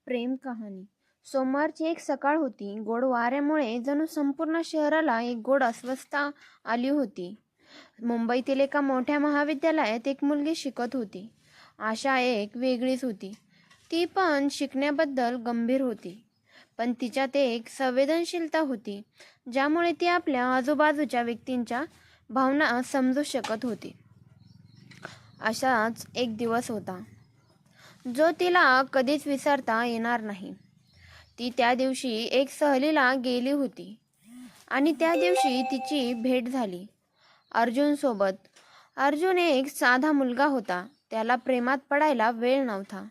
प्रेम कहाणी. सोमवारची एक सकाळ होती. गोड वाऱ्यामुळे जणू संपूर्ण शहराला एक गोड अस्वस्थता आली होती. मुंबईतील एका मोठ्या महाविद्यालयात एक मुलगी शिकत होती. आशा एक वेगळीच होती. ती पण शिकण्याबद्दल गंभीर होती. पण तिच्यात एक संवेदनशीलता होती, ज्यामुळे ती आपल्या आजूबाजूच्या व्यक्तींच्या भावना समजू शकत होती. असाच एक दिवस होता, जो तिला कधीच विसरता येणार नाही. ती त्या दिवशी एक सहलीला गेली होती आणि त्या दिवशी तिची भेट झाली अर्जुन सोबत. अर्जुन एक साधा मुलगा होता. त्याला प्रेमात पडायला वेळ नव्हता,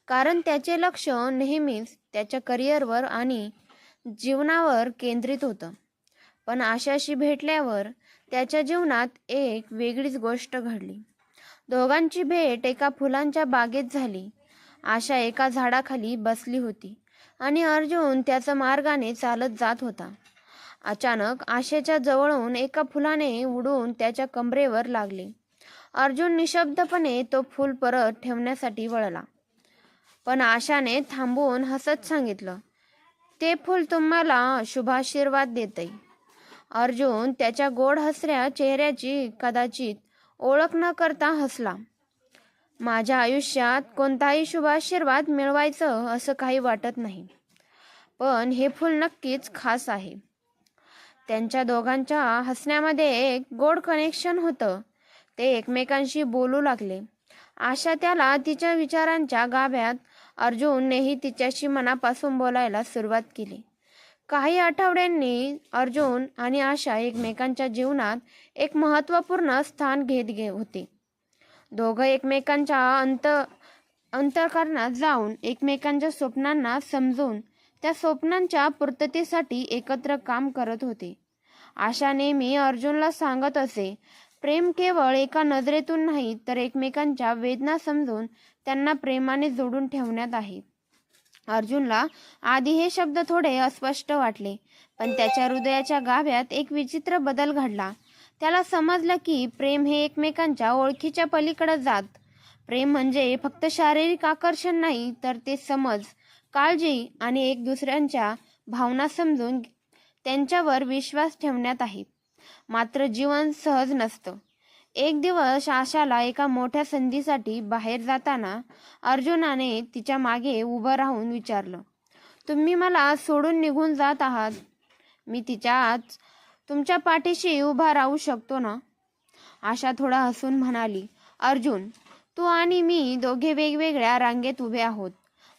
कारण त्याचे लक्ष नेहमीच त्याच्या करिअरवर आणि जीवनावर केंद्रित होतं. पण आशाशी भेटल्यावर त्याच्या जीवनात एक वेगळीच गोष्ट घडली. दोघांची भेट एका फुलांच्या बागेत झाली. आशा एका झाडाखाली बसली होती आणि अर्जुन त्याच्या मार्गाने चालत जात होता. अचानक आशेच्या जवळून एका फुलाने उडून त्याच्या कमरेवर लागले. अर्जुन निशब्दपणे तो फूल परत ठेवण्यासाठी वळला, पण आशाने थांबून हसत सांगितलं, "ते फूल तुम्हाला शुभाशीर्वाद देते." अर्जुन त्याच्या गोड हसऱ्या चेहऱ्याची कदाचित ओळख न करता हसला. "माझ्या आयुष्यात कोणताही शुभाशीर्वाद मिळवायचं असं काही वाटत नाही, पण हे फूल नक्कीच खास आहे." त्यांच्या दोघांच्या हसण्यामध्ये एक गोड कनेक्शन होतं. ते एकमेकांशी बोलू लागले. आशा त्याला तिच्या विचारांच्या गाभ्यात, अर्जुननेही तिच्याशी मनापासून बोलायला सुरुवात केली. काही आठवड्यांनी अर्जुन आणि आशा एकमेकांच्या जीवनात एक महत्त्वपूर्ण स्थान घेत होते. दोघं एकमेकांच्या अंतःकरणात जाऊन एकमेकांच्या स्वप्नांना समजून त्या स्वप्नांच्या पूर्ततेसाठी एकत्र काम करत होते. आशा नेहमी अर्जुनला सांगत असे, प्रेम केवळ एका नजरेतून नाही, तर एकमेकांच्या वेदना समजून त्यांना प्रेमाने जोडून ठेवण्यात आहे. अर्जुनला आधी हे शब्द थोडे अस्पष्ट वाटले, पण त्याच्या हृदयाच्या गाभ्यात एक विचित्र बदल घडला. त्याला समजलं की प्रेम हे एकमेकांच्या ओळखीच्या पलीकडे जात. प्रेम म्हणजे फक्त शारीरिक आकर्षण नाही, तर ते समज, काळजी आणि एक दुसऱ्यांच्या भावना समजून त्यांच्यावर विश्वास ठेवण्यात आहे. मात्र जीवन सहज नसतं. एक दिवस आशाला एका मोठ्या संधीसाठी बाहेर जाताना अर्जुनाने तिच्या मागे उभं राहून विचारलं, "तुम्ही मला सोडून निघून जात आहात? मी तुमच्या पाठीशी उभा राहू शकतो ना?" आशा थोडा हसून म्हणाली, "अर्जुन, तू आणि मी दोघे वेगवेगळ्या रांगेत उभे आहोत.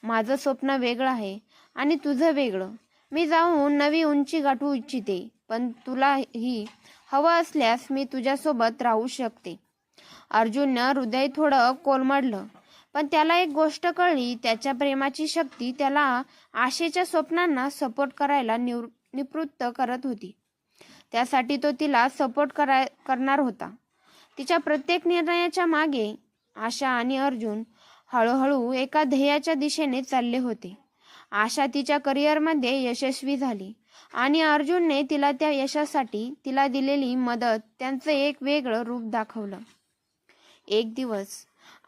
माझं स्वप्न वेगळं आहे आणि तुझं वेगळं. मी जाऊन नवी उंची गाठू इच्छिते, पण तुलाही हवं असल्यास मी तुझ्यासोबत राहू शकते." अर्जुननं हृदय थोडं कोलमडलं, पण त्याला एक गोष्ट कळली. त्याच्या प्रेमाची शक्ती त्याला आशेच्या स्वप्नांना सपोर्ट करायला निवृत्त करत होती. त्यासाठी तो तिला सपोर्ट करणार होता. तिच्या प्रत्येक निर्णयाच्या मागे आशा आणि अर्जुन हळूहळू एका ध्येयाच्या दिशेने चालले होते. आशा तिच्या करिअरमध्ये यशस्वी झाली आणि अर्जुनने तिला त्या यशासाठी तिला दिलेली मदत त्यांचं एक वेगळं रूप दाखवलं. एक दिवस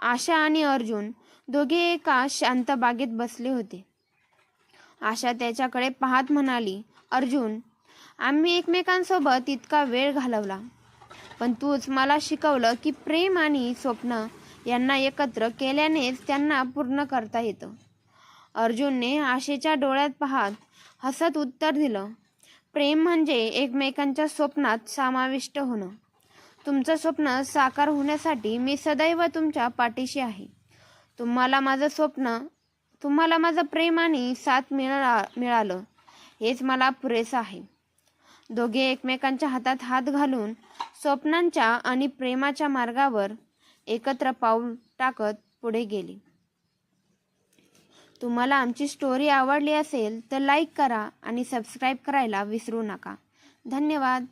आशा आणि अर्जुन दोघे एका शांत बागेत बसले होते. आशा त्याच्याकडे पाहत म्हणाली, "अर्जुन, आम्ही एकमेकांसोबत इतका वेळ घालवला, पण तूच मला शिकवलं की प्रेम आणि स्वप्न यांना एकत्र केल्यानेच त्यांना पूर्ण करता येतं." अर्जुनने आशेच्या डोळ्यात पाहत हसत उत्तर दिलं, "प्रेम म्हणजे एकमेकांच्या स्वप्नात समाविष्ट होणं. तुमचं स्वप्न साकार होण्यासाठी मी सदैव तुमच्या पाठीशी आहे. तुम्हाला माझं प्रेम आणि साथ मिळालं, हेच मला पुरेसं आहे." दोघे एकमेकांच्या हातात हात घालून स्वप्नांच्या आणि प्रेमाच्या मार्गावर एकत्र पाऊल टाकत पुढे गेले. तुम्हाला आमची स्टोरी आवडली असेल तर लाईक करा आणि सबस्क्राईब करायला विसरू नका. धन्यवाद.